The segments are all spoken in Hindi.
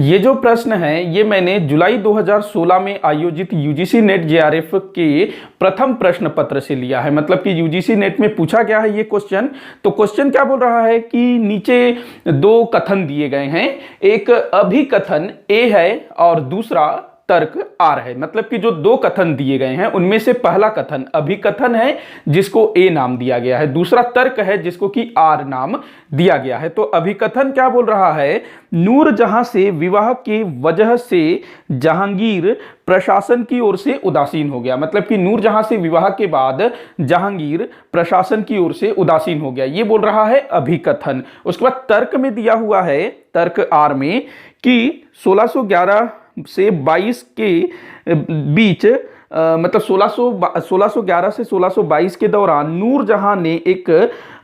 ये जो प्रश्न है ये मैंने जुलाई 2016 में आयोजित यूजीसी नेट जेआरएफ के प्रथम प्रश्न पत्र से लिया है। मतलब कि यूजीसी नेट में पूछा गया है ये क्वेश्चन। तो क्वेश्चन क्या बोल रहा है कि नीचे दो कथन दिए गए हैं, एक अभिकथन ए है और दूसरा तर्क आर है। मतलब कि जो दो कथन दिए गए हैं उनमें से पहला कथन अभिकथन है जिसको ए नाम दिया गया है, दूसरा तर्क है जिसको कि आर नाम दिया गया है। तो अभिकथन क्या बोल रहा है, नूरजहां से विवाह की वजह से जहांगीर प्रशासन की ओर से उदासीन हो गया। मतलब कि नूरजहां से विवाह के बाद जहांगीर प्रशासन की ओर से उदासीन हो गया, ये बोल रहा है अभिकथन। उसके बाद तर्क में दिया हुआ है, तर्क आर में, कि 1611 से 22 के बीच मतलब 1611 से 1622 के दौरान नूरजहां ने एक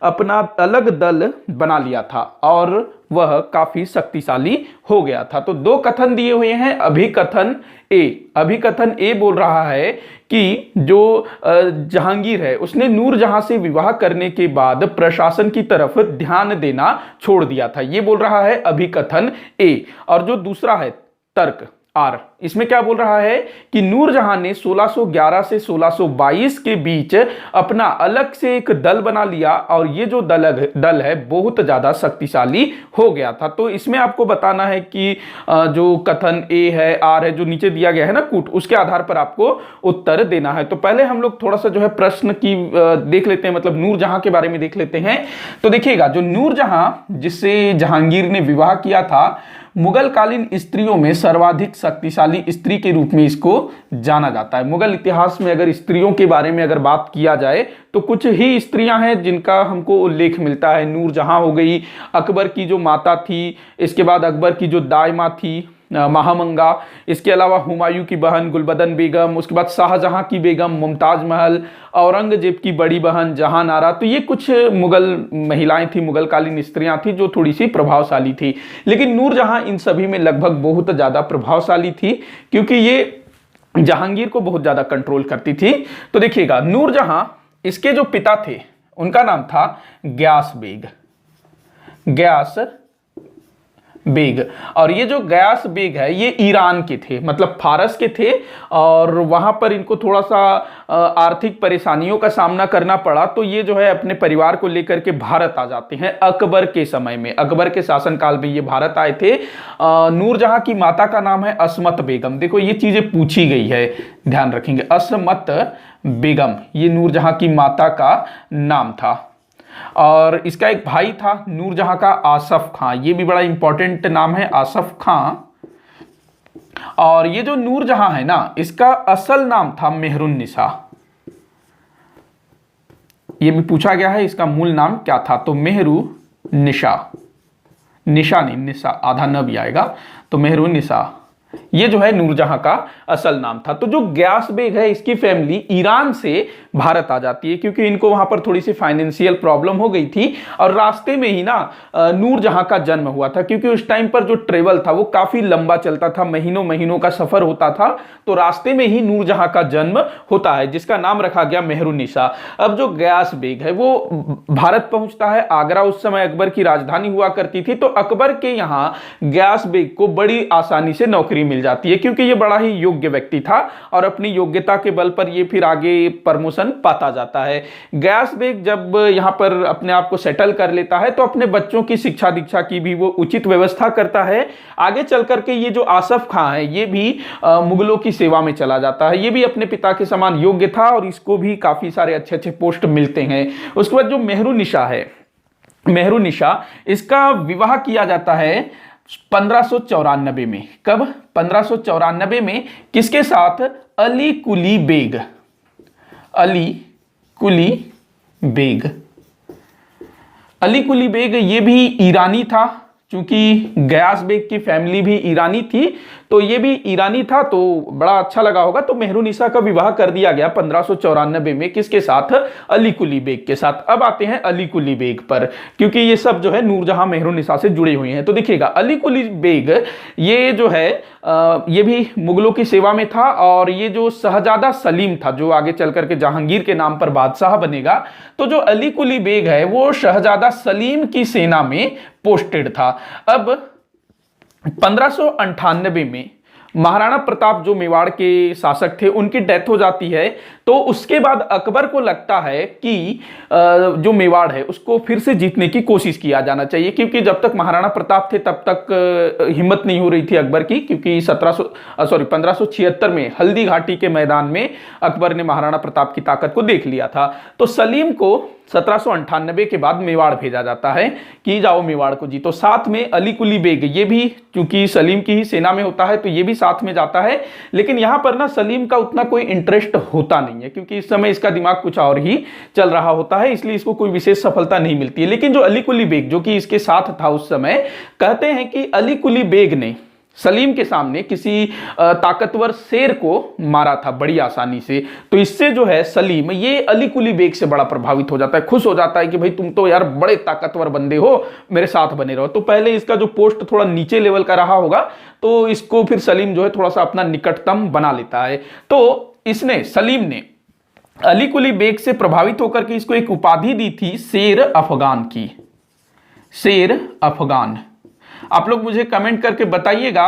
अपना अलग दल बना लिया था और वह काफी शक्तिशाली हो गया था। तो दो कथन दिए हुए हैं, अभिकथन ए बोल रहा है कि जो जहांगीर है उसने नूरजहां से विवाह करने के बाद प्रशासन की तरफ ध्यान देना छोड़ दिया था, ये बोल रहा है अभिकथन ए। और जो दूसरा है तर्क आर, इसमें क्या बोल रहा है कि नूरजहां ने 1611 से 1622 के बीच अपना अलग से एक दल बना लिया और ये जो दल है बहुत ज्यादा शक्तिशाली हो गया था। तो इसमें आपको बताना है कि जो कथन ए है, आर है, जो नीचे दिया गया है ना कूट, उसके आधार पर आपको उत्तर देना है। तो पहले हम लोग थोड़ा सा जो है प्रश्न की देख लेते हैं, मतलब नूरजहां के बारे में देख लेते हैं। तो देखिएगा, जो नूरजहां जिससे जहांगीर ने विवाह किया था, मुगल कालीन स्त्रियों में सर्वाधिक शक्तिशाली स्त्री के रूप में इसको जाना जाता है। मुगल इतिहास में अगर स्त्रियों के बारे में अगर बात किया जाए तो कुछ ही स्त्रियां हैं जिनका हमको उल्लेख मिलता है। नूरजहां हो गई, अकबर की जो माता थी, इसके बाद अकबर की जो दाई थी महामंगा, इसके अलावा हुमायूं की बहन गुलबदन बेगम, उसके बाद शाहजहां की बेगम मुमताज महल, औरंगजेब की बड़ी बहन जहानारा। तो ये कुछ मुगल महिलाएं थी, मुगल कालीन स्त्रियां थी जो थोड़ी सी प्रभावशाली थी। लेकिन नूरजहां इन सभी में लगभग बहुत ज्यादा प्रभावशाली थी क्योंकि ये जहांगीर को बहुत ज्यादा कंट्रोल करती थी। तो देखिएगा, नूरजहां, इसके जो पिता थे उनका नाम था गयास बेग। और ये जो गयास बेग है ये ईरान के थे, मतलब फारस के थे, और वहां पर इनको थोड़ा सा आर्थिक परेशानियों का सामना करना पड़ा। तो ये जो है अपने परिवार को लेकर के भारत आ जाते हैं अकबर के समय में, अकबर के शासनकाल में ये भारत आए थे। नूरजहां की माता का नाम है असमत बेगम। देखो ये चीजें पूछी गई है, ध्यान रखेंगे, असमत बेगम ये नूरजहां की माता का नाम था। और इसका एक भाई था नूरजहां का, आसफ खां, ये भी बड़ा इंपॉर्टेंट नाम है, आसफ खां। और ये जो नूरजहां है ना, इसका असल नाम था मेहरुन्निसा। ये भी पूछा गया है इसका मूल नाम क्या था, तो मेहरुन्निसा, निशा नहीं, निशा आधा न भी आएगा, तो मेहरुन्निसा ये जो है नूरजहां का असल नाम था। तो जो गयास बेग है इसकी फैमिली ईरान से भारत आ जाती है क्योंकि इनको वहां पर थोड़ी सी फाइनेंशियल प्रॉब्लम हो गई थी। और रास्ते में ही ना नूरजहां का जन्म हुआ था क्योंकि उस टाइम पर जो ट्रेवल था वो काफी लंबा चलता था, महीनों महीनों का सफर होता था। तो रास्ते में ही नूरजहां का जन्म होता है जिसका नाम रखा गया मेहरुन्निसा। अब जो गयास बेग है वो भारत पहुंचता है, आगरा उस समय अकबर की राजधानी हुआ करती थी। तो अकबर के यहाँ गयास बेग को बड़ी आसानी से नौकरी मिल जाती है क्योंकि ये बड़ा ही योग्य व्यक्ति था और अपनी योग्यता के बल पर ये फिर आगे प्रमोशन पाता जाता है। गयास बेग जब यहां पर अपने आप को सेटल कर लेता है तो अपने बच्चों की शिक्षा दीक्षा की भी वो उचित व्यवस्था करता है। आगे चल करके ये जो आसफ खां है ये भी मुगलों की सेवा में चला जाता है। ये भी अपने पिता के समान योग्य था और इसको भी काफी सारे अच्छे अच्छे पोस्ट मिलते हैं। उसके बाद जो मेहरुन्निसा है, मेहरुन्निसा, इसका विवाह किया जाता है 1594 में। कब? 1594 में। किसके साथ? Ali Quli bag. Ali Quli bag, Ali Quli bag ये भी ईरानी था क्योंकि गयास बेग की फैमिली भी ईरानी थी, तो ये भी ईरानी था, तो बड़ा अच्छा लगा होगा। तो मेहरुन्निसा का विवाह कर दिया गया 1594 में। किसके साथ? अली कुली बेग के साथ। अब आते हैं अली कुली बेग पर क्योंकि ये सब जो है नूरजहां मेहरुन्निसा से जुड़े हुए हैं। तो देखिएगा, अली कुली बेग ये जो है ये भी मुगलों की सेवा में था और ये जो शहजादा सलीम था जो आगे चल करके जहांगीर के नाम पर बादशाह बनेगा, तो जो अली कुली बेग है वो शहजादा सलीम की सेना में पोस्टेड था। अब 1598 में महाराणा प्रताप जो मेवाड़ के शासक थे उनकी डेथ हो जाती है। तो उसके बाद अकबर को लगता है कि जो मेवाड़ है उसको फिर से जीतने की कोशिश किया जाना चाहिए, क्योंकि जब तक महाराणा प्रताप थे तब तक हिम्मत नहीं हो रही थी अकबर की, क्योंकि 1576 में हल्दी घाटी के मैदान में अकबर ने महाराणा प्रताप की ताकत को देख लिया था। तो सलीम को 1798 के बाद मेवाड़ भेजा जाता है कि जाओ मेवाड़ को जीतो। साथ में अली कुली बेग, ये भी चूंकि सलीम की ही सेना में होता है तो ये भी साथ में जाता है, लेकिन यहां पर ना सलीम का उतना कोई इंटरेस्ट होता नहीं है, क्योंकि इस समय इसका दिमाग कुछ और ही चल रहा होता है, इसलिए इसको कोई विशेष सफलता नहीं मिलती है। लेकिन जो अली कुली बेग जो कि इसके साथ था उस समय, कहते हैं कि अली कुली बेग ने सलीम के सामने किसी ताकतवर शेर को मारा था बड़ी आसानी से। तो इससे जो है सलीम ये अली कुली बेग से बड़ा प्रभावित हो जाता है, खुश हो जाता है कि भाई तुम तो यार बड़े ताकतवर बंदे हो, मेरे साथ बने रहो। तो पहले इसका जो पोस्ट थोड़ा नीचे लेवल का रहा होगा, तो इसको फिर सलीम जो है थोड़ा सा अपना निकटतम बना लेता है। तो सलीम ने अली कुली बेग से प्रभावित होकर के इसको एक उपाधि दी थी शेर अफगान की, शेर अफगान। आप लोग मुझे कमेंट करके बताइएगा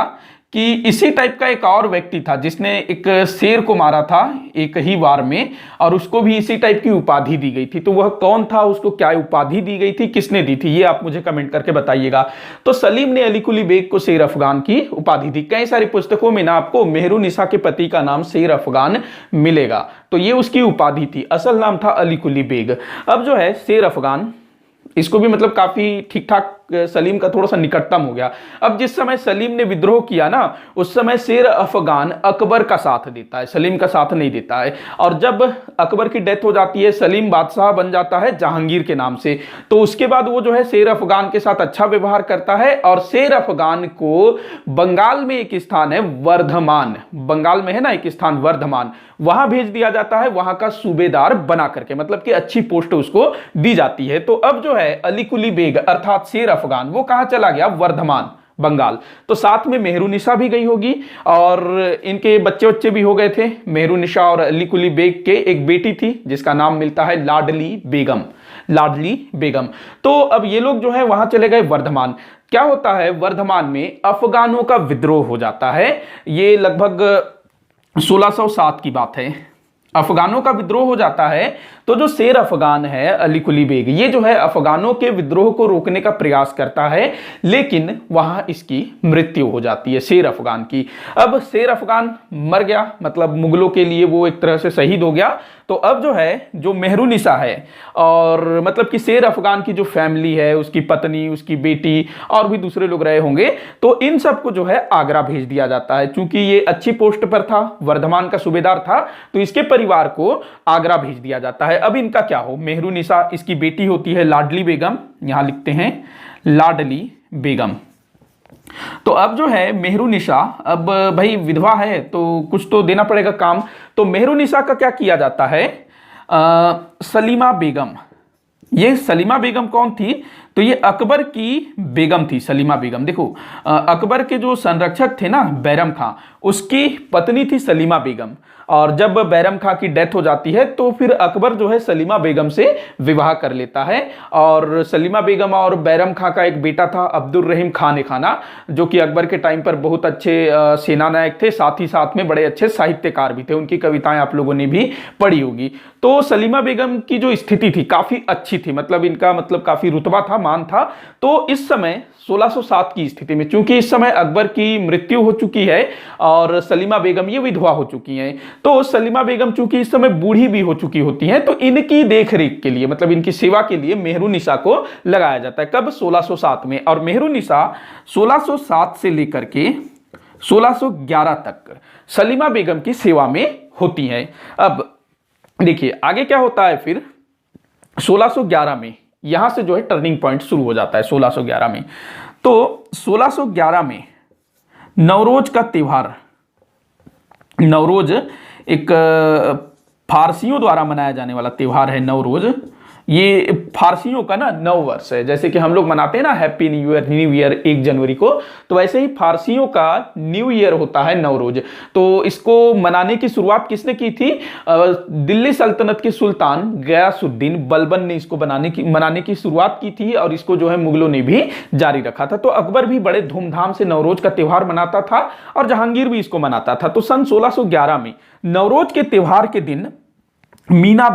कि इसी टाइप का एक और व्यक्ति था जिसने एक शेर को मारा था एक ही वार में, और उसको भी इसी टाइप की उपाधि दी गई थी। तो वह कौन था, उसको क्या उपाधि दी गई थी, किसने दी थी, ये आप मुझे कमेंट करके बताइएगा। तो सलीम ने अली कुली बेग को शेर अफगान की उपाधि दी। कई सारी पुस्तकों में ना आपको मेहरुनिसा के पति का नाम शेर अफगान मिलेगा, तो ये उसकी उपाधि थी, असल नाम था अली कुली बेग। अब जो है शेर अफगान, इसको भी मतलब काफी ठीक ठाक सलीम का थोड़ा सा निकटतम हो गया। अब जिस समय सलीम ने विद्रोह किया ना, उस समय शेर अफगान अकबर का साथ देता है, सलीम का साथ नहीं देता है। और जब अकबर की डेथ हो जाती है, सलीम बादशाह बन जाता है जहांगीर के नाम से। तो उसके बाद वो जो है शेर अफगान के साथ अच्छा व्यवहार करता है, और शेर अफगान को बंगाल में एक स्थान है वर्धमान, बंगाल में है ना एक स्थान वर्धमान, वहां भेज दिया जाता है, वहां का सूबेदार बना करके, मतलब कि अच्छी पोस्ट उसको दी जाती है। तो अब जो है अली कुली बेग अर्थात शेर अफगान वो कहां चला गया, वर्धमान बंगाल। तो साथ में मेहरुनिसा भी गई होगी, और इनके बच्चे भी हो गए थे। मेहरुनिसा और अली कुली बेग के एक बेटी थी जिसका नाम मिलता है लाडली बेगम, लाडली बेगम। तो अब ये लोग जो है वहां चले गए वर्धमान। क्या होता है, वर्धमान में अफगानों का विद्रोह हो जाता है। ये लगभग 1607 की बात है, अफगानों का विद्रोह हो जाता है। तो जो शेर अफगान है अली कुली बेग, ये जो है अफगानों के विद्रोह को रोकने का प्रयास करता है, लेकिन वहां इसकी मृत्यु हो जाती है शेर अफगान की। अब शेर अफगान मर गया, मतलब मुगलों के लिए वो एक तरह से शहीद हो गया। तो अब जो है जो मेहरुनिसा है, और मतलब कि शेर अफगान की जो फैमिली है, उसकी पत्नी, उसकी बेटी और भी दूसरे लोग रहे होंगे, तो इन सबको जो है आगरा भेज दिया जाता है। चूंकि ये अच्छी पोस्ट पर था, वर्धमान का सूबेदार था, तो इसके परिवार को आगरा भेज दिया जाता है। अब इनका क्या हो, मेहरुनिसा इसकी बेटी होती है लाडली बेगम, यहां लिखते हैं लाडली बेगम। तो अब जो है मेहरुनिसा, अब भाई विधवा है तो कुछ तो देना पड़ेगा काम। तो मेहरुनिसा का क्या किया जाता है, सलीमा बेगम। ये सलीमा बेगम कौन थी, तो ये अकबर की बेगम थी सलीमा बेगम। देखो अकबर के जो संरक्षक थे ना बैरम खां, उसकी पत्नी थी सलीमा बेगम। और जब बैरम खां की डेथ हो जाती है तो फिर अकबर जो है सलीमा बेगम से विवाह कर लेता है। और सलीमा बेगम और बैरम खां का एक बेटा था अब्दुल रहीम खान खाना, जो कि अकबर के टाइम पर बहुत अच्छे सेनानायक थे, साथ ही साथ में बड़े अच्छे साहित्यकार भी थे। उनकी कविताएं आप लोगों ने भी पढ़ी होगी। तो सलीमा बेगम की जो स्थिति थी काफी अच्छी थी, मतलब इनका मतलब काफी रुतबा था, मान था। तो इस समय 1607 की स्थिति में, चूंकि इस समय अकबर की मृत्यु हो चुकी है और सलीमा बेगम ये विधवा हो चुकी हैं, तो सलीमा बेगम चूंकि इस समय बूढ़ी भी हो चुकी होती हैं, तो इनकी देखरेख के लिए, मतलब इनकी सेवा के लिए मेहरुनिसा को लगाया जाता है। कब, 1607 में। और मेहरुनिसा 1607 से लेकर के 1611 तक सलीमा बेगम की सेवा में होती हैं। अब देखिए आगे क्या होता है फिर 1611 में, यहां से जो है टर्निंग पॉइंट शुरू हो जाता है 1611 में। तो 1611 में नवरोज का त्योहार, नवरोज एक फारसियों द्वारा मनाया जाने वाला त्योहार है नवरोज, ये फारसियों का ना नव वर्ष है, जैसे कि हम लोग मनाते हैं ना हैप्पी न्यू ईयर 1 जनवरी को, तो वैसे ही फारसियों का न्यू ईयर होता है नवरोज। तो इसको मनाने की शुरुआत किसने की थी? दिल्ली सल्तनत के सुल्तान गयासुद्दीन बलबन ने इसको मनाने की शुरुआत की थी, और इसको जो है मुगलों ने भी जारी रखा था। तो अकबर भी बड़े धूमधाम से नवरोज का त्योहार मनाता था और जहांगीर भी इसको मनाता था। तो सन 1611 में नवरोज के त्योहार के दिन मीना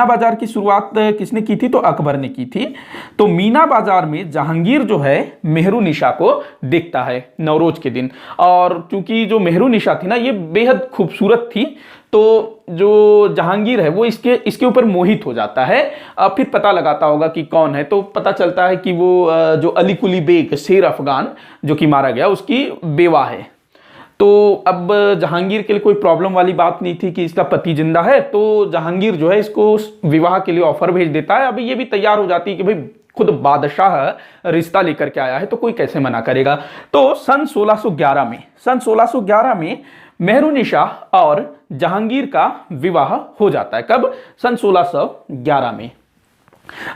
बाजार की शुरुआत किसने की थी? तो अकबर ने की थी। तो मीना बाजार में जहांगीर जो है मेहरुनिशा को देखता है नवरोज के दिन, और चूंकि जो मेहरुनिशा थी ना ये बेहद खूबसूरत थी, तो जो जहांगीर है वो इसके ऊपर मोहित हो जाता है। फिर पता लगाता होगा कि कौन है, तो पता चलता है कि वो जो अली कुली बेग शेर अफगान जो कि मारा गया उसकी बेवा है। तो अब जहांगीर के लिए कोई प्रॉब्लम वाली बात नहीं थी कि इसका पति जिंदा है, तो जहांगीर जो है इसको विवाह के लिए ऑफर भेज देता है। अभी ये भी तैयार हो जाती है कि भाई खुद बादशाह रिश्ता लेकर के आया है तो कोई कैसे मना करेगा। तो सन 1611 में मेहरुनिशा और जहांगीर का विवाह हो जाता है। कब? सन 1611 में।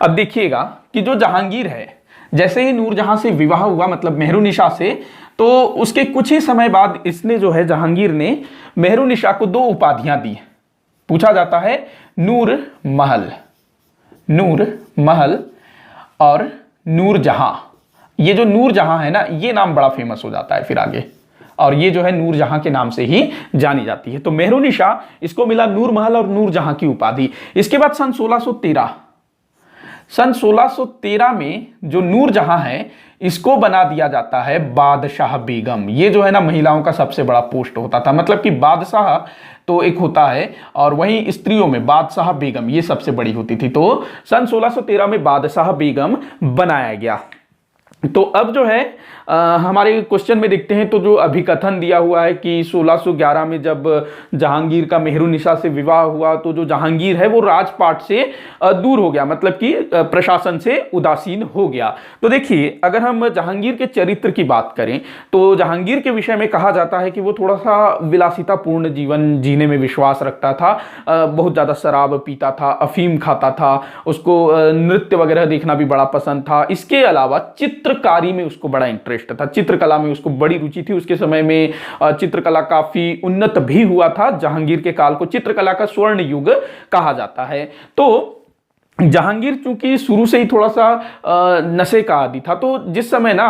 अब देखिएगा कि जो जहांगीर है, जैसे ही नूरजहां से विवाह हुआ, मतलब मेहरुनिशा से, तो उसके कुछ ही समय बाद इसने जो है जहांगीर ने मेहरुनिशा को 2 उपाधियां दी। पूछा जाता है नूर महल और नूरजहां। ये जो नूरजहां है ना, ये नाम बड़ा फेमस हो जाता है फिर आगे, और ये जो है नूरजहां के नाम से ही जानी जाती है। तो मेहरुनिशा इसको मिला नूर महल और नूरजहां की उपाधि। इसके बाद सन 1613 में जो नूरजहां है इसको बना दिया जाता है बादशाह बेगम। ये जो है ना महिलाओं का सबसे बड़ा पोस्ट होता था, मतलब कि बादशाह तो एक होता है और वहीं स्त्रियों में बादशाह बेगम ये सबसे बड़ी होती थी। तो सन 1613 में बादशाह बेगम बनाया गया। तो अब जो है हमारे क्वेश्चन में देखते हैं, तो जो अभिकथन दिया हुआ है कि 1611 में जब जहांगीर का मेहरुनिशा से विवाह हुआ तो जो जहांगीर है वो राजपाट से दूर हो गया, मतलब कि प्रशासन से उदासीन हो गया। तो देखिए, अगर हम जहांगीर के चरित्र की बात करें तो जहांगीर के विषय में कहा जाता है कि वो थोड़ा सा विलासितापूर्ण जीवन जीने में विश्वास रखता था, बहुत ज़्यादा शराब पीता था, अफीम खाता था, उसको नृत्य वगैरह देखना भी बड़ा पसंद था। इसके अलावा चित्रकारी में उसको बड़ा इंटरेस्ट था, चित्रकला में उसको बड़ी रुचि थी। उसके समय में चित्रकला काफी उन्नत भी हुआ था। जहांगीर के काल को चित्रकला का स्वर्ण युग कहा जाता है। तो जहांगीर चूंकि शुरू से ही थोड़ा सा नशे का आदी था, तो जिस समय ना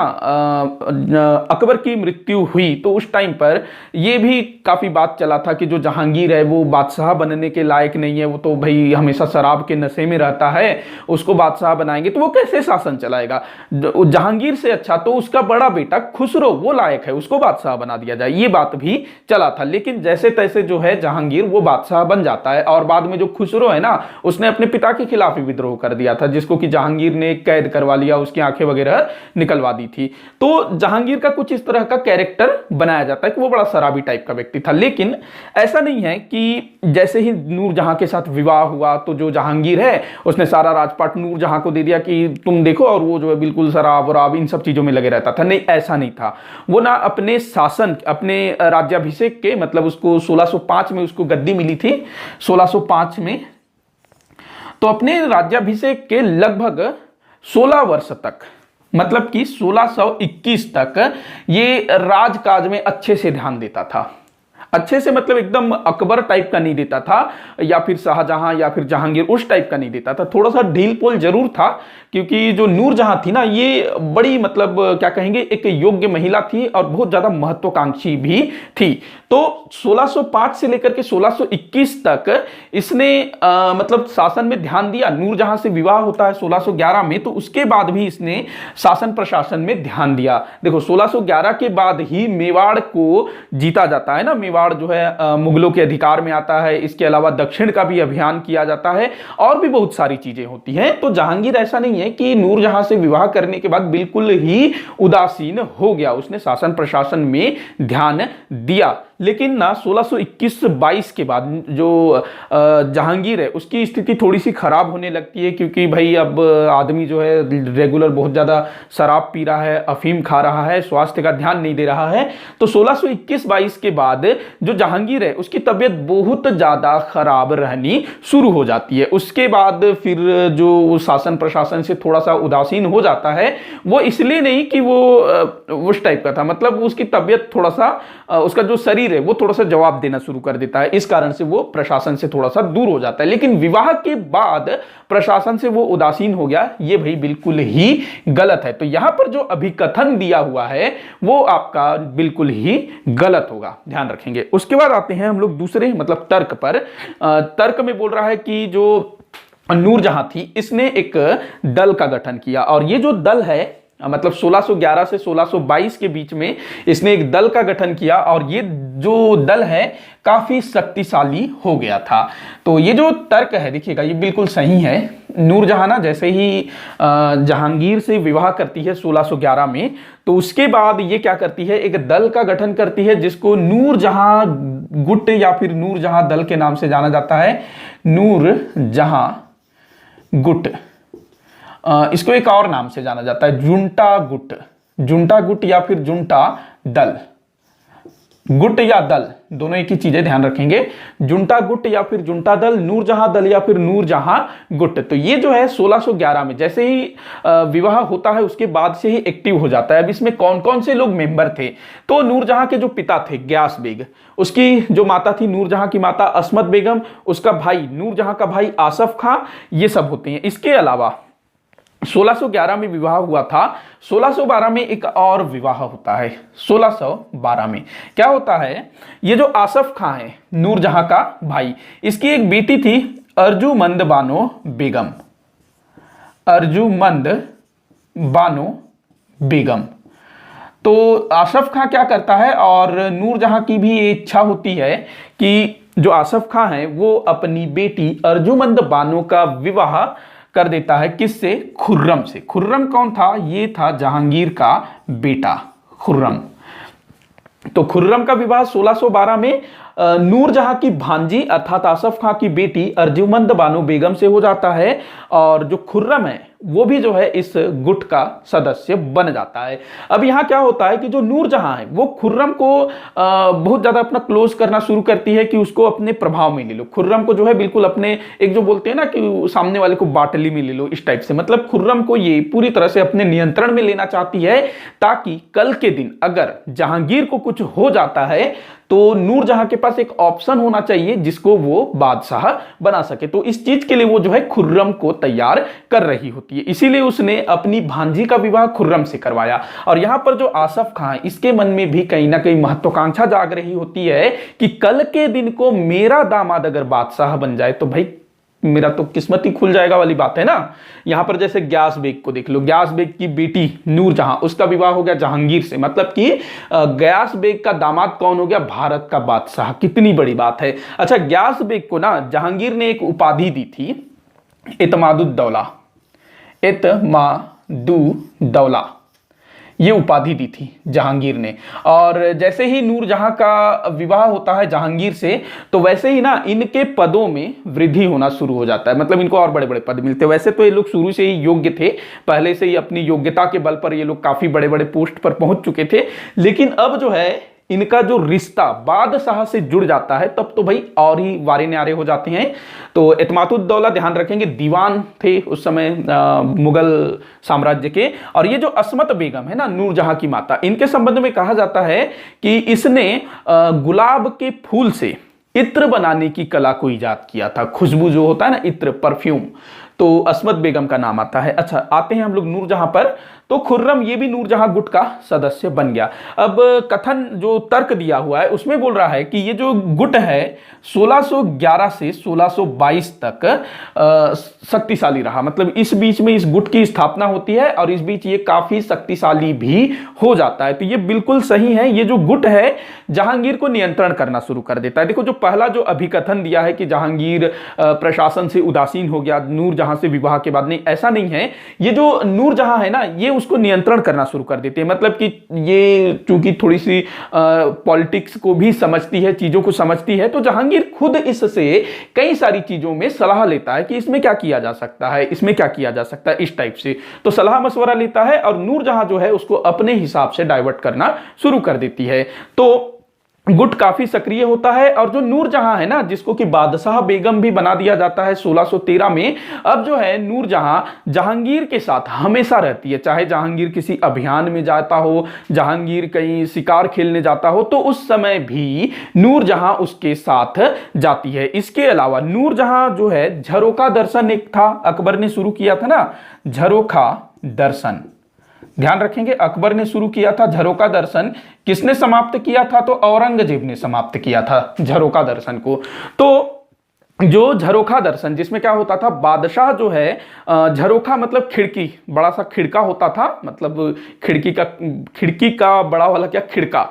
अकबर की मृत्यु हुई तो उस टाइम पर यह भी काफी बात चला था कि जो जहांगीर है वो बादशाह बनने के लायक नहीं है, वो तो भाई हमेशा शराब के नशे में रहता है, उसको बादशाह बनाएंगे तो वो कैसे शासन चलाएगा। जहांगीर से अच्छा तो उसका बड़ा बेटा खुसरो वो लायक है, उसको बादशाह बना दिया जाए, ये बात भी चला था। लेकिन जैसे तैसे जो है जहांगीर वो बादशाह बन जाता है, और बाद में जो खुसरो है ना उसने अपने पिता के खिलाफ विद्रोह कर दिया था, जिसको कि जहांगीर ने कैद करवा लिया, उसकी आंखें वगैरह निकलवा दी थी। तो जहांगीर का कुछ इस तरह का कैरेक्टर बनाया जाता है कि वो बड़ा शराबी टाइप का व्यक्ति था। लेकिन ऐसा नहीं है कि जैसे ही नूरजहां के साथ विवाह हुआ तो जो जहांगीर है उसने सारा राजपाट नूरजहां को दे दिया कि तुम देखो, और वो जो है बिल्कुल शराब वराब इन सब चीजों में लगे रहता था। नहीं, ऐसा नहीं था। वो ना अपने शासन, अपने राज्याभिषेक के, मतलब उसको 1605 में उसको गद्दी मिली थी, 1605 में, तो अपने राज्याभिषेक के लगभग 16 वर्ष तक, मतलब कि 1621 तक ये राजकाज में अच्छे से ध्यान देता था। अच्छे से मतलब एकदम अकबर टाइप का नहीं देता था, या फिर शाहजहां या फिर जहांगीर उस टाइप का नहीं देता था, थोड़ा सा ढील पोल जरूर था। क्योंकि जो नूरजहां थी ना ये बड़ी, मतलब क्या कहेंगे, एक योग्य महिला थी और बहुत ज्यादा महत्वाकांक्षी भी थी। तो 1605 से लेकर के 1621 तक इसने मतलब शासन में ध्यान दिया। नूरजहां से विवाह होता है 1611 में, तो उसके बाद भी इसने शासन प्रशासन में ध्यान दिया। देखो 1611 के बाद ही मेवाड़ को जीता जाता है ना, मेवाड़ जो है मुगलों के अधिकार में आता है। इसके अलावा दक्षिण का भी अभियान किया जाता है और भी बहुत सारी चीजें होती हैं। तो जहांगीर ऐसा नहीं है कि नूरजहां से विवाह करने के बाद बिल्कुल ही उदासीन हो गया, उसने शासन प्रशासन में ध्यान दिया। लेकिन ना 1621-22 के बाद जो जहांगीर है उसकी स्थिति थोड़ी सी खराब होने लगती है, क्योंकि भाई अब आदमी जो है रेगुलर बहुत ज़्यादा शराब पी रहा है, अफीम खा रहा है, स्वास्थ्य का ध्यान नहीं दे रहा है। तो 1621-22 के बाद जो जहांगीर है उसकी तबीयत बहुत ज़्यादा खराब रहनी शुरू हो जाती है। उसके बाद फिर जो शासन प्रशासन से थोड़ा सा उदासीन हो जाता है, वो इसलिए नहीं कि वो उस टाइप का था, मतलब उसकी तबीयत थोड़ा सा, उसका जो शरीर है वो थोड़ा सा जवाब देना शुरू कर देता है, इस कारण से वो प्रशासन से थोड़ा सा दूर हो जाता है। लेकिन विवाह के बाद प्रशासन से वो उदासीन हो गया, ये भाई बिल्कुल ही गलत है। तो यहां पर जो अभिकथन दिया हुआ है वो आपका बिल्कुल ही गलत होगा, ध्यान रखेंगे। उसके बाद आते हैं हम लोग दूसरे मतलब तर्क पर। तर्क में बोल रहा है कि जो नूरजहां थी इसने एक दल का गठन किया, और ये जो दल है मतलब 1611 से 1622 के बीच में इसने एक दल का गठन किया, और ये जो दल है काफी शक्तिशाली हो गया था। तो ये जो तर्क है देखिएगा ये बिल्कुल सही है। नूरजहां ना जैसे ही जहांगीर से विवाह करती है 1611 में, तो उसके बाद ये क्या करती है, एक दल का गठन करती है जिसको नूरजहां गुट या फिर नूरजहां दल के नाम से जाना जाता है। नूरजहां गुट, इसको एक और नाम से जाना जाता है, जुंटा गुट। जुंटा गुट या फिर जुंटा दल, गुट या दल दोनों एक ही चीजें, ध्यान रखेंगे। जुंटा गुट या फिर जुंटा दल, नूरजहां दल या फिर नूरजहां गुट। तो ये जो है 1611 में जैसे ही विवाह होता है उसके बाद से ही एक्टिव हो जाता है। अब इसमें कौन कौन से लोग मेंबर थे, तो नूरजहां के जो पिता थे ग्यास बेग, उसकी जो माता थी नूरजहां की माता असमत बेगम, उसका भाई नूरजहां का भाई आसफ खां, ये सब होते हैं। इसके अलावा 1611 में विवाह हुआ था, 1612 में एक और विवाह होता है। 1612 में क्या होता है, ये जो आसफ खां है नूरजहां का भाई, इसकी एक बेटी थी अर्जुमंद बानो बेगम। अर्जुमंद बानो बेगम। तो आसफ खां क्या करता है, और नूरजहां की भी ये इच्छा होती है कि जो आसफ खां है वो अपनी बेटी अर्जुमंद बानो का विवाह कर देता है, किससे, खुर्रम से। खुर्रम कौन था, ये था जहांगीर का बेटा खुर्रम। तो खुर्रम का विवाह 1612 में नूरजहां की भांजी अर्थात आसफ खां की बेटी अर्जुमंद बानो बेगम से हो जाता है, और जो खुर्रम है वो भी जो है इस गुट का सदस्य बन जाता है। अब यहाँ क्या होता है कि जो नूरजहां है वो खुर्रम को बहुत ज्यादा अपना क्लोज करना शुरू करती है कि उसको अपने प्रभाव में ले लो। खुर्रम को जो है बिल्कुल अपने, एक जो बोलते हैं ना कि सामने वाले को बाटली में ले लो, इस टाइप से, मतलब खुर्रम को ये पूरी तरह से अपने नियंत्रण में लेना चाहती है, ताकि कल के दिन अगर जहांगीर को कुछ हो जाता है तो नूरजहां के पास एक ऑप्शन होना चाहिए जिसको वो बादशाह बना सके। तो इस चीज के लिए वो जो है खुर्रम को तैयार कर रही होती है, इसीलिए उसने अपनी भांजी का विवाह खुर्रम से करवाया। और यहां पर जो आसफ खां इसके मन में भी कहीं ना कहीं महत्वाकांक्षा जाग रही होती है कि कल के दिन को मेरा दामाद अगर बादशाह बन जाए तो भाई मेरा तो किस्मत ही खुल जाएगा वाली बात है ना। यहां पर जैसे ग्यास बेग को देख लो, ग्यास बेग की बेटी नूरजहां, उसका विवाह हो गया जहांगीर से, मतलब कि ग्यास बेग का दामाद कौन हो गया, भारत का बादशाह। कितनी बड़ी बात है। अच्छा, ग्यास बेग को ना जहांगीर ने एक उपाधि दी थी, इतमादुद्दौला। इतमादुद्दौला ये उपाधि दी थी जहांगीर ने। और जैसे ही नूरजहां का विवाह होता है जहांगीर से, तो वैसे ही ना इनके पदों में वृद्धि होना शुरू हो जाता है, मतलब इनको और बड़े बड़े पद मिलते हैं। वैसे तो ये लोग शुरू से ही योग्य थे, पहले से ही अपनी योग्यता के बल पर ये लोग काफी बड़े बड़े पोस्ट पर पहुंच चुके थे, लेकिन अब जो है इनका जो रिश्ता बादशाह से जुड़ जाता है तब तो भाई और ही वारे न्यारे हो जाते हैं। तो इतमादुद्दौला, ध्यान रखेंगे, दीवान थे उस समय मुगल साम्राज्य के। और ये जो असमत बेगम है ना नूरजहां की माता, इनके संबंध में कहा जाता है कि इसने गुलाब के फूल से इत्र बनाने की कला को इजाद किया था। खुशबू जो होता है ना, इत्र, परफ्यूम, तो असमत बेगम का नाम आता है। अच्छा, आते हैं हम लोग नूरजहां पर। तो खुर्रम ये भी नूरजहां गुट का सदस्य बन गया। अब कथन जो तर्क दिया हुआ है उसमें बोल रहा है कि ये जो गुट है 1611 से 1622 तक शक्तिशाली रहा, मतलब इस बीच में इस गुट की स्थापना होती है और इस बीच ये काफी शक्तिशाली भी हो जाता है। तो ये बिल्कुल सही है, ये जो गुट है जहांगीर को नियंत्रण करना शुरू कर देता है। देखो, जो पहला जो अभिकथन दिया है कि जहांगीर प्रशासन से उदासीन हो गया नूरजहां से विवाह के बाद, नहीं, ऐसा नहीं है। ये जो नूरजहां है ना, ये उसको नियंत्रण करना शुरू कर देते हैं, मतलब कि ये चूंकि थोड़ी सी पॉलिटिक्स को भी समझती है, चीजों को समझती है, तो जहांगीर खुद इससे कई सारी चीजों में सलाह लेता है कि इसमें क्या किया जा सकता है, इसमें क्या किया जा सकता है, इस टाइप से तो सलाह मशवरा लेता है और नूरजहां जो है उसको अपने हिसाब से डाइवर्ट करना शुरू कर देती है। तो गुट काफी सक्रिय होता है। और जो नूरजहां है ना, जिसको कि बादशाह बेगम भी बना दिया जाता है 1613 में, अब जो है नूरजहां जहांगीर के साथ हमेशा रहती है। चाहे जहांगीर किसी अभियान में जाता हो, जहांगीर कहीं शिकार खेलने जाता हो, तो उस समय भी नूरजहां उसके साथ जाती है। इसके अलावा नूरजहां जो है, झरोखा दर्शन एक था, अकबर ने शुरू किया था ना, झरोखा दर्शन, ध्यान रखेंगे, अकबर ने शुरू किया था झरोखा दर्शन। किसने समाप्त किया था? तो औरंगजेब ने समाप्त किया था झरोखा दर्शन को। तो जो झरोखा दर्शन, जिसमें क्या होता था, बादशाह जो है, झरोखा मतलब खिड़की, बड़ा सा खिड़का होता था, मतलब खिड़की का बड़ा वाला क्या, खिड़का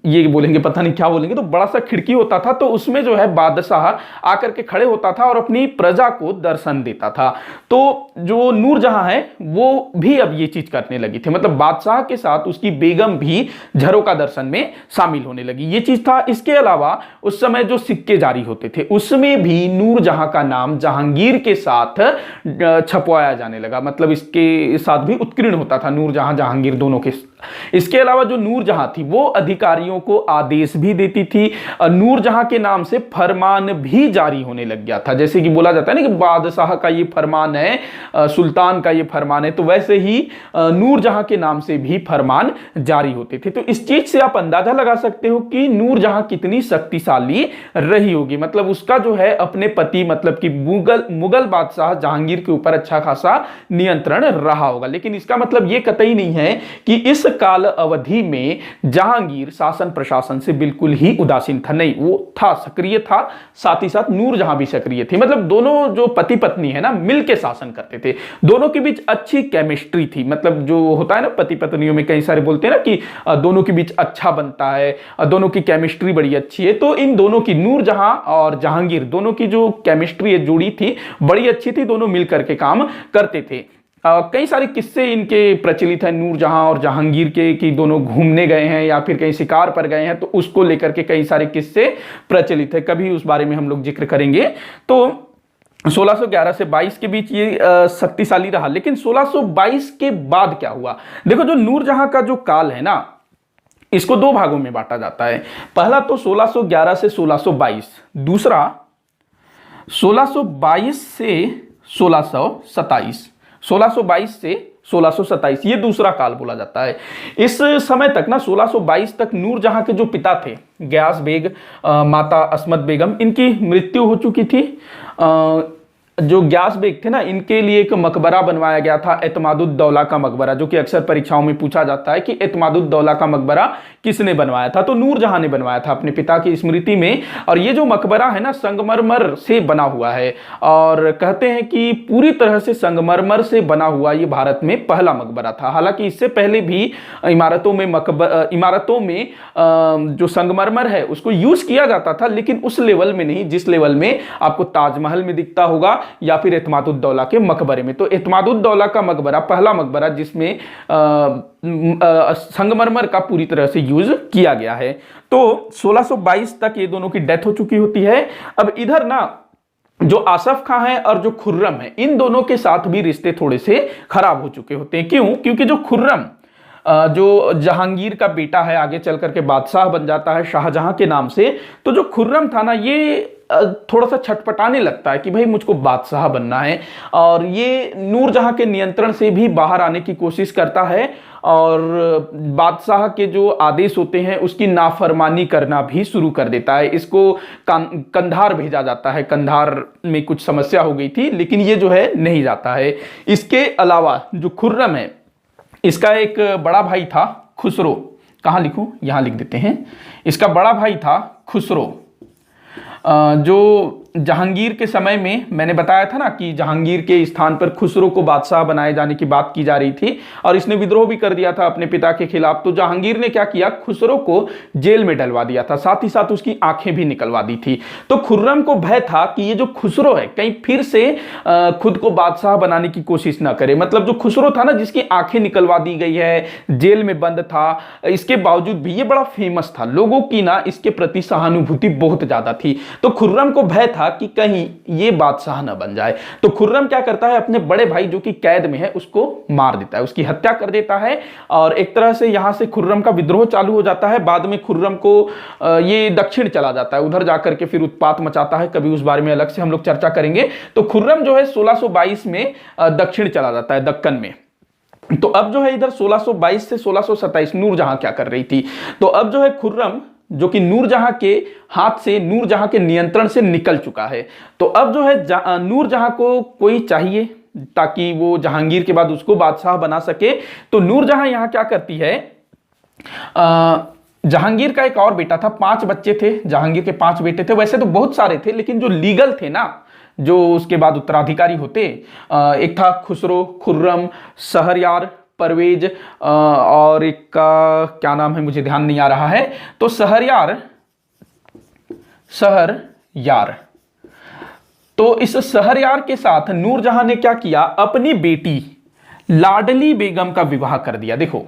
ये बोलेंगे, पता नहीं क्या बोलेंगे, तो बड़ा सा खिड़की होता था। तो उसमें जो है बादशाह आकर के खड़े होता था और अपनी प्रजा को दर्शन देता था। तो जो नूरजहां है वो भी अब ये चीज करने लगी थी, मतलब बादशाह के साथ उसकी बेगम भी झरोखा दर्शन में शामिल होने लगी, ये चीज था। इसके अलावा उस समय जो सिक्के जारी होते थे, उसमें भी नूरजहां का नाम जहांगीर के साथ छपवाया जाने लगा, मतलब इसके साथ भी उत्कीर्ण होता था नूरजहां जहांगीर दोनों के। इसके अलावा जो नूरजहां थी वो अधिकारियों को आदेश भी देती थी। नूरजहां के नाम से फरमान भी जारी होने लग गया था। जैसे कि बोला जाता है ना कि बादशाह का ये फरमान है, सुल्तान का ये फरमान है, तो वैसे ही नूरजहां के नाम से भी फरमान जारी होते थे। तो इस चीज से आप अंदाजा लगा सकते हो कि नूरजहां कितनी शक्तिशाली रही होगी। मतलब उसका जो है अपने पति, मतलब कि मुगल बादशाह जहांगीर के ऊपर अच्छा खासा नियंत्रण रहा होगा। लेकिन इसका मतलब यह कतई नहीं है कि इस काल अवधि में जहांगीर शासन प्रशासन से बिल्कुल ही उदासीन था। नहीं, वो था, सक्रिय था, साथ ही साथ नूरजहां भी सक्रिय थी। मतलब दोनों जो पति पत्नी है ना, मिलके शासन करते थे। दोनों के बीच अच्छी केमिस्ट्री थी। मतलब जो होता है ना पति पत्नियों में, कई सारे बोलते हैं ना कि दोनों के बीच अच्छा बनता है, दोनों की केमिस्ट्री बड़ी अच्छी है। तो इन दोनों की, नूरजहां और जहांगीर दोनों की जो केमिस्ट्री जोड़ी थी बड़ी अच्छी थी। दोनों मिलकर के काम करते थे। कई सारे किस्से इनके प्रचलित हैं नूरजहां और जहांगीर के, कि दोनों घूमने गए हैं या फिर कहीं शिकार पर गए हैं, तो उसको लेकर के कई सारे किस्से प्रचलित है। कभी उस बारे में हम लोग जिक्र करेंगे। तो 1611 से 22 के बीच ये शक्तिशाली रहा। लेकिन 1622 के बाद क्या हुआ? देखो, जो नूरजहां का जो काल है ना, इसको दो भागों में बांटा जाता है। पहला तो 1611 से 1622, दूसरा 1622 से 1627, 1622 से 1627, ये दूसरा काल बोला जाता है। इस समय तक ना, 1622 तक नूरजहां के जो पिता थे, गयास बेग, माता अस्मत बेगम, इनकी मृत्यु हो चुकी थी। जो गयास बेग थे ना, इनके लिए एक मकबरा बनवाया गया था, एतमादुद्दौला का मकबरा, जो कि अक्सर परीक्षाओं में पूछा जाता है कि एतमादुद्दौला का मकबरा किसने बनवाया था? तो नूरजहां ने बनवाया था अपने पिता की स्मृति में। और ये जो मकबरा है ना, संगमरमर से बना हुआ है, और कहते हैं कि पूरी तरह से संगमरमर से बना हुआ ये भारत में पहला मकबरा था। हालांकि इससे पहले भी इमारतों में जो संगमरमर है उसको यूज किया जाता था, लेकिन उस लेवल में नहीं जिस लेवल में आपको ताजमहल में दिखता होगा या फिर एतमादुद्दौला के मकबरे में। तो एतमादुद्दौला का मकबरा पहला मकबरा जिसमें संगमरमर का पूरी तरह से यूज किया गया है। तो 1622 तक ये दोनों की डेथ हो चुकी होती है। अब इधर ना, जो आसफ खां है और जो खुर्रम है, इन दोनों के साथ भी रिश्ते थोड़े से खराब हो चुके होते हैं। क्यों? क्योंकि जो खुर्रम, जो जहांगीर का बेटा है, आगे चल करके बादशाह बन जाता है शाहजहां के नाम से। तो जो खुर्रम था ना, ये थोड़ा सा छटपटाने लगता है कि भाई मुझको बादशाह बनना है, और ये नूरजहां के नियंत्रण से भी बाहर आने की कोशिश करता है, और बादशाह के जो आदेश होते हैं उसकी नाफरमानी करना भी शुरू कर देता है। इसको कंधार भेजा जाता है, कंधार में कुछ समस्या हो गई थी, लेकिन ये जो है नहीं जाता है। इसके अलावा जो खुर्रम है, इसका एक बड़ा भाई था खुसरो। कहाँ लिखूं? यहां लिख देते हैं। इसका बड़ा भाई था खुसरो, जो जहांगीर के समय में, मैंने बताया था ना कि जहांगीर के स्थान पर खुसरो को बादशाह बनाए जाने की बात की जा रही थी, और इसने विद्रोह भी कर दिया था अपने पिता के खिलाफ। तो जहांगीर ने क्या किया? खुसरो को जेल में डलवा दिया था, साथ ही साथ उसकी आंखें भी निकलवा दी थी। तो खुर्रम को भय था कि ये जो खुसरो है कहीं फिर से खुद को बादशाह बनाने की कोशिश ना करे। मतलब जो खुसरो था ना, जिसकी आंखें निकलवा दी गई है, जेल में बंद था, इसके बावजूद भी ये बड़ा फेमस था, लोगों की ना इसके प्रति सहानुभूति बहुत ज्यादा थी। तो खुर्रम को भय था था कि कहीं ये बादशाह न बन जाए। तो खुर्रम क्या करता है, अपने बड़े भाई जो कि कैद में है उसको मार देता है, उसकी हत्या कर देता है और एक तरह से यहां से खुर्रम का विद्रोह चालू हो जाता है। बाद में खुर्रम को ये दक्षिण चला जाता है, उधर जाकर के फिर उत्पात मचाता है, कभी उस बारे में अलग से हम लोग चर्चा करेंगे। तो खुर्रम जो है 1622 में दक्षिण चला जाता है, दक्कन में। तो अब जो है इधर 1622 से 1627 नूरजहां क्या कर रही थी, तो अब जो है खुर्रम जो कि नूरजहां के हाथ से, नूरजहां के नियंत्रण से निकल चुका है। तो अब जो है नूरजहां को कोई चाहिए ताकि वो जहांगीर के बाद उसको बादशाह बना सके। तो नूरजहां यहां क्या करती है, जहांगीर का एक और बेटा था, 5 बच्चे थे, जहांगीर के 5 बेटे थे, वैसे तो बहुत सारे थे लेकिन जो लीगल थे ना, जो उसके बाद उत्तराधिकारी होते, एक था खुसरो, खुर्रम, शहरयार, परवेज और एक का क्या नाम है मुझे ध्यान नहीं आ रहा है। तो शहरयार, तो इस शहरयार के साथ नूरजहां ने क्या किया, अपनी बेटी लाडली बेगम का विवाह कर दिया। देखो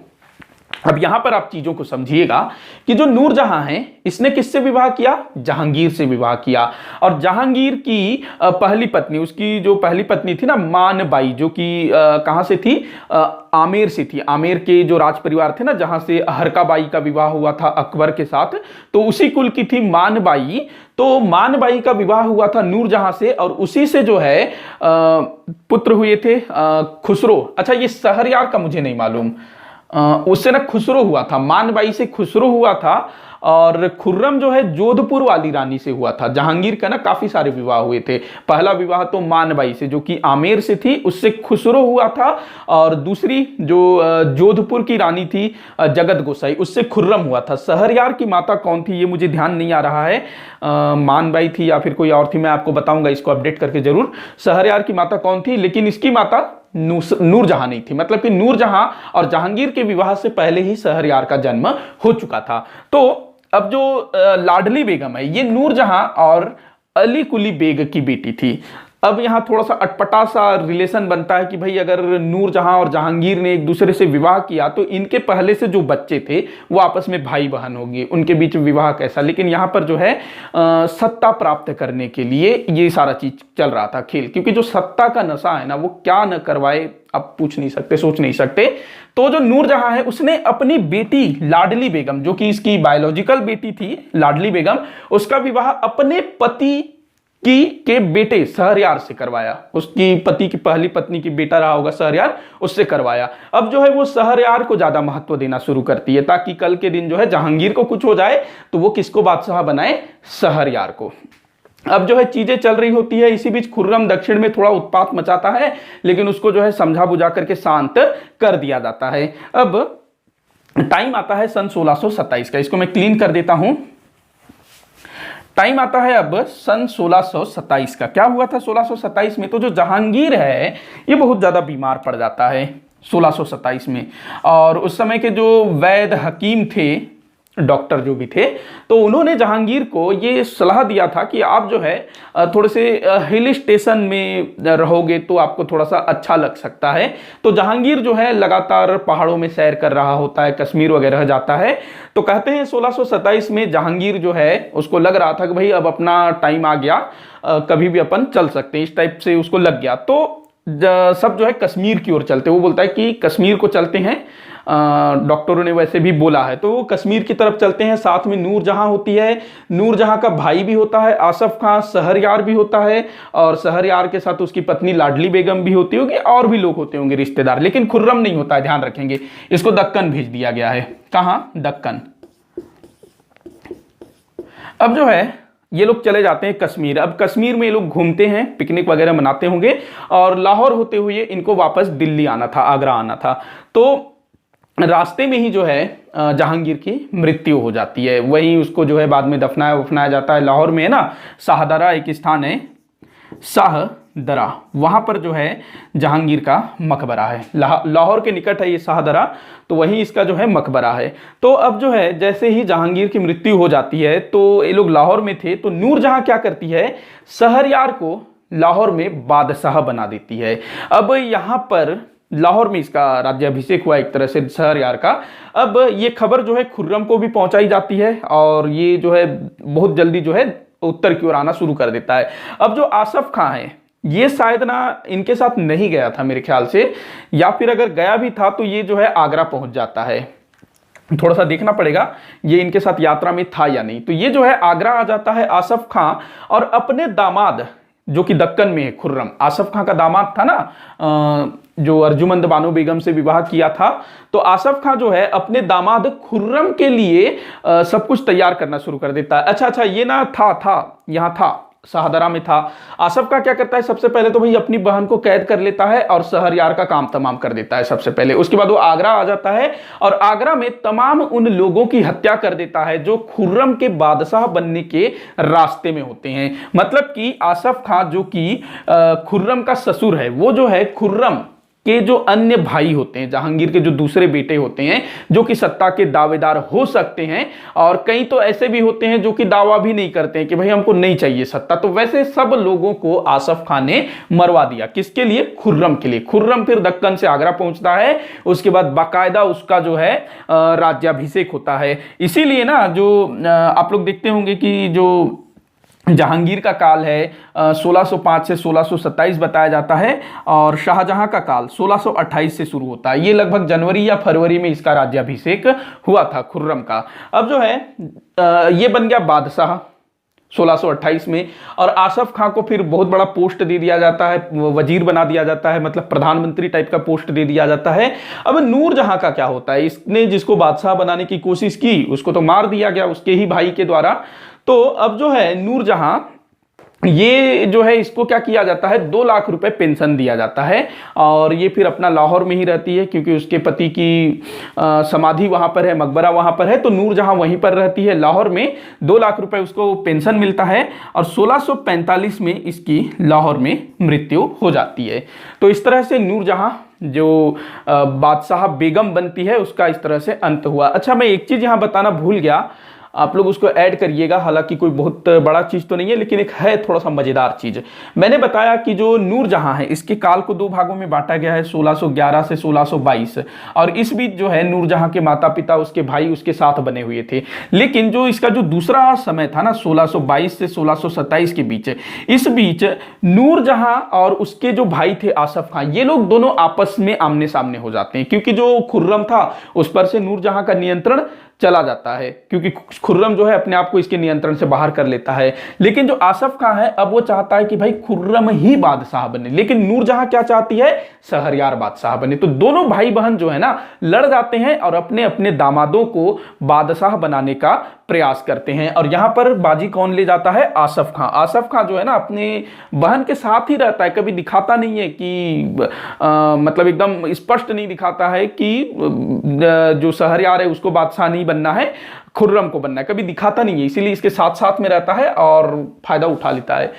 अब यहां पर आप चीजों को समझिएगा कि जो नूरजहां है इसने किससे विवाह किया, जहांगीर से विवाह किया। और जहांगीर की पहली पत्नी, उसकी जो पहली पत्नी थी ना मानबाई, जो कि कहां से थी, आमेर से थी। आमेर के जो राज परिवार थे ना, जहां से हरकाबाई का विवाह हुआ था अकबर के साथ, तो उसी कुल की थी मानबाई। तो मानबाई का विवाह हुआ था नूरजहां से और उसी से जो है पुत्र हुए थे खुसरो। अच्छा ये शहरयार का मुझे नहीं मालूम, उससे ना खुसरो हुआ था, मानबाई से खुसरो हुआ था। और खुर्रम जो है जोधपुर वाली रानी से हुआ था। जहांगीर का ना काफी सारे विवाह हुए थे, पहला विवाह तो मानबाई से जो कि आमेर से थी, उससे खुसरो हुआ था। और दूसरी जो जोधपुर की रानी थी जगत गोसाई, उससे खुर्रम हुआ था। शहरयार की माता कौन थी ये मुझे ध्यान नहीं आ रहा है, मानबाई थी या फिर कोई और थी, मैं आपको बताऊंगा इसको अपडेट करके जरूर, शहरयार की माता कौन थी। लेकिन इसकी माता नूरजहां नहीं थी, मतलब कि नूरजहां और जहांगीर के विवाह से पहले ही शहरयार का जन्म हो चुका था। तो अब जो लाडली बेगम है ये नूरजहां और अली कुली बेग की बेटी थी। अब यहां थोड़ा सा अटपटा सा रिलेशन बनता है कि भाई अगर नूरजहां और जहांगीर ने एक दूसरे से विवाह किया तो इनके पहले से जो बच्चे थे वो आपस में भाई बहन होंगे, उनके बीच विवाह कैसा। लेकिन यहां पर जो है सत्ता प्राप्त करने के लिए ये सारा चीज चल रहा था खेल, क्योंकि जो सत्ता का नशा है ना वो क्या न करवाए आप पूछ नहीं सकते, सोच नहीं सकते। तो जो नूरजहां है उसने अपनी बेटी लाडली बेगम, जो कि इसकी बायोलॉजिकल बेटी थी लाडली बेगम, उसका विवाह अपने पति के बेटे शहरयार से करवाया। उसकी पति की पहली पत्नी की बेटा रहा होगा शहरयार, उससे करवाया। अब जो है वो शहरयार को ज्यादा महत्व देना शुरू करती है ताकि कल के दिन जो है जहांगीर को कुछ हो जाए तो वो किसको बादशाह बनाए, शहरयार को। अब जो है चीजें चल रही होती है, इसी बीच खुर्रम दक्षिण में थोड़ा उत्पात मचाता है लेकिन उसको जो है समझा बुझा करके शांत कर दिया जाता है। अब टाइम आता है सन 1627 का, इसको मैं क्लीन कर देता हूं। टाइम आता है अब सन 1627 का। क्या हुआ था 1627 में, तो जो जहांगीर है ये बहुत ज्यादा बीमार पड़ जाता है 1627 में। और उस समय के जो वैद्य हकीम थे, डॉक्टर जो भी थे, तो उन्होंने जहांगीर को ये सलाह दिया था कि आप जो है थोड़े से हिल स्टेशन में रहोगे तो आपको थोड़ा सा अच्छा लग सकता है। तो जहांगीर जो है लगातार पहाड़ों में सैर कर रहा होता है, कश्मीर वगैरह जाता है। तो कहते हैं 1627 में जहांगीर जो है उसको लग रहा था कि भाई अब अपना टाइम आ गया, कभी भी अपन चल सकते हैं, इस टाइप से उसको लग गया। तो सब जो है कश्मीर की ओर चलते, वो बोलता है कि कश्मीर को चलते हैं, डॉक्टरों ने वैसे भी बोला है, तो वो कश्मीर की तरफ चलते हैं। साथ में नूरजहां होती है, नूरजहां का भाई भी होता है आसफ खां, शहरयार भी होता है और शहरयार के साथ उसकी पत्नी लाडली बेगम भी होती होगी, और भी लोग होते होंगे रिश्तेदार, लेकिन खुर्रम नहीं होता है, ध्यान रखेंगे। इसको दक्कन भेज दिया गया है। कहां, दक्कन। अब जो है ये लोग चले जाते हैं कश्मीर। अब कश्मीर में ये लोग घूमते हैं, पिकनिक वगैरह मनाते होंगे और लाहौर होते हुए इनको वापस दिल्ली आना था, आगरा आना था। तो रास्ते में ही जो है जहांगीर की मृत्यु हो जाती है। वहीं उसको जो है बाद में दफनाया जाता है। लाहौर में है ना शाहदरा एक स्थान है, शाहदरा, वहां पर जो है जहांगीर का मकबरा है। लाहौर के निकट है ये शाहदरा, तो वहीं इसका जो है मकबरा है। तो अब जो है जैसे ही जहांगीर की मृत्यु हो जाती है तो ये लोग लाहौर में थे, तो नूरजहां क्या करती है, शहरयार को लाहौर में बादशाह बना देती है। अब यहां पर लाहौर में इसका राज्याभिषेक हुआ एक तरह से शहरयार का। अब ये खबर जो है खुर्रम को भी पहुंचाई जाती है और ये जो है बहुत जल्दी जो है उत्तर की ओर आना शुरू कर देता है। अब जो आसफ खां है ये शायद ना इनके साथ नहीं गया था मेरे ख्याल से, या फिर अगर गया भी था तो ये जो है आगरा पहुंच जाता है। थोड़ा सा देखना पड़ेगा ये इनके साथ यात्रा में था या नहीं। तो ये जो है आगरा आ जाता है आसफ खां, और अपने दामाद जो कि दक्कन में है खुर्रम, आसफ खां का दामाद था ना जो अर्जुमंद बानो बेगम से विवाह किया था, तो आसफ खां जो है अपने दामाद खुर्रम के लिए सब कुछ तैयार करना शुरू कर देता है। अच्छा ये ना था यहाँ था शाहदरा में था। आसफ का क्या करता है, सबसे पहले तो भाई अपनी बहन को कैद कर लेता है और शहरयार का काम तमाम कर देता है सबसे पहले। उसके बाद वो आगरा आ जाता है और आगरा में तमाम उन लोगों की हत्या कर देता है जो खुर्रम के बादशाह बनने के रास्ते में होते हैं। मतलब कि आसफ खां जो कि खुर्रम का ससुर है, वो जो है खुर्रम के जो अन्य भाई होते हैं, जहांगीर के जो दूसरे बेटे होते हैं जो कि सत्ता के दावेदार हो सकते हैं, और कई तो ऐसे भी होते हैं जो कि दावा भी नहीं करते हैं कि भाई हमको नहीं चाहिए सत्ता, तो वैसे सब लोगों को आसफ खां ने मरवा दिया। किसके लिए? खुर्रम के लिए। खुर्रम फिर दक्कन से आगरा पहुंचता है, उसके बाद बाकायदा उसका जो है राज्याभिषेक होता है। इसीलिए ना जो आप लोग देखते होंगे कि जो जहांगीर का काल है 1605 से 1627 बताया जाता है, और शाहजहां का काल 1628 से शुरू होता है। ये लगभग जनवरी या फरवरी में इसका राज्याभिषेक हुआ था खुर्रम का। अब जो है ये बन गया बादशाह 1628 में, और आसफ खां को फिर बहुत बड़ा पोस्ट दे दिया जाता है, वजीर बना दिया जाता है, मतलब प्रधानमंत्री टाइप का पोस्ट दे दिया जाता है। अब नूरजहां का क्या होता है, इसने जिसको बादशाह बनाने की कोशिश की उसको तो मार दिया गया उसके ही भाई के द्वारा। तो अब जो है नूरजहां ये जो है इसको क्या किया जाता है, 2 लाख रुपए पेंशन दिया जाता है, और ये फिर अपना लाहौर में ही रहती है क्योंकि उसके पति की समाधि वहां पर है, मकबरा वहां पर है, तो नूरजहां वहीं पर रहती है लाहौर में। 2 लाख रुपए उसको पेंशन मिलता है, और 1645 में इसकी लाहौर में मृत्यु हो जाती है। तो इस तरह से नूरजहां जो बादशाह बेगम बनती है उसका इस तरह से अंत हुआ। अच्छा, मैं एक चीज यहां बताना भूल गया, आप लोग उसको ऐड करिएगा, हालांकि कोई बहुत बड़ा चीज तो नहीं है लेकिन एक है थोड़ा सा मजेदार चीज। मैंने बताया कि जो नूरजहां है इसके काल को 2 भागों में बांटा गया है, 1611 से 1622, और इस बीच जो है नूरजहां के माता पिता उसके भाई उसके साथ बने हुए थे। लेकिन जो इसका जो दूसरा समय था ना 1622 से 1627 के बीच, इस बीच नूरजहां और उसके जो भाई थे आसफ खां, ये लोग दोनों आपस में आमने सामने हो जाते हैं, क्योंकि जो खुर्रम था उस पर से नूरजहां का नियंत्रण चला जाता है, क्योंकि खुर्रम जो है अपने आप को इसके नियंत्रण से बाहर कर लेता है। लेकिन जो आसफ खां है अब वो चाहता है कि भाई खुर्रम ही बादशाह बने, लेकिन नूरजहां क्या चाहती है, शहरयार बादशाह बने। तो दोनों भाई बहन जो है ना लड़ जाते हैं और अपने अपने दामादों को बादशाह बनाने का प्रयास करते हैं। और यहां पर बाजी कौन ले जाता है, आसफ खां। आसफ खां जो है ना अपने बहन के साथ ही रहता है, कभी दिखाता नहीं है कि मतलब एकदम स्पष्ट नहीं दिखाता है कि जो शहरयार है उसको बादशाह नहीं बनना है, खुर्रम को बनना है, कभी दिखाता नहीं है, इसीलिए इसके साथ साथ में रहता है और फायदा उठा लेता है।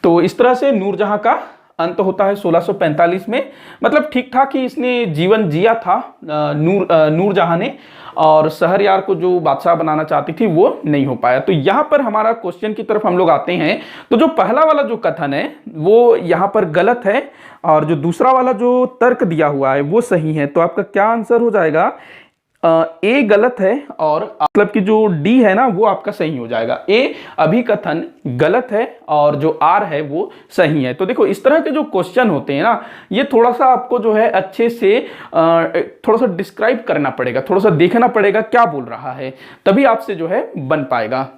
तो इस तरह से नूरजहां का अंत होता है 1645 में। मतलब ठीक ठाक ही इसने जीवन जिया था नूरजहां ने, और शहरयार को जो बादशाह बनाना चाहती थी वो नहीं हो पाया। तो यहां पर हमारा क्वेश्चन की तरफ हम लोग आते हैं। तो जो पहला वाला जो कथन है वो यहां पर गलत है, और जो दूसरा वाला जो तर्क दिया हुआ है वो सही है। तो आपका क्या आंसर हो जाएगा, ए गलत है, और मतलब कि जो डी है ना वो आपका सही हो जाएगा। ए अभिकथन गलत है और जो आर है वो सही है। तो देखो इस तरह के जो क्वेश्चन होते हैं ना, ये थोड़ा सा आपको जो है अच्छे से थोड़ा सा डिस्क्राइब करना पड़ेगा, थोड़ा सा देखना पड़ेगा क्या बोल रहा है, तभी आपसे जो है बन पाएगा।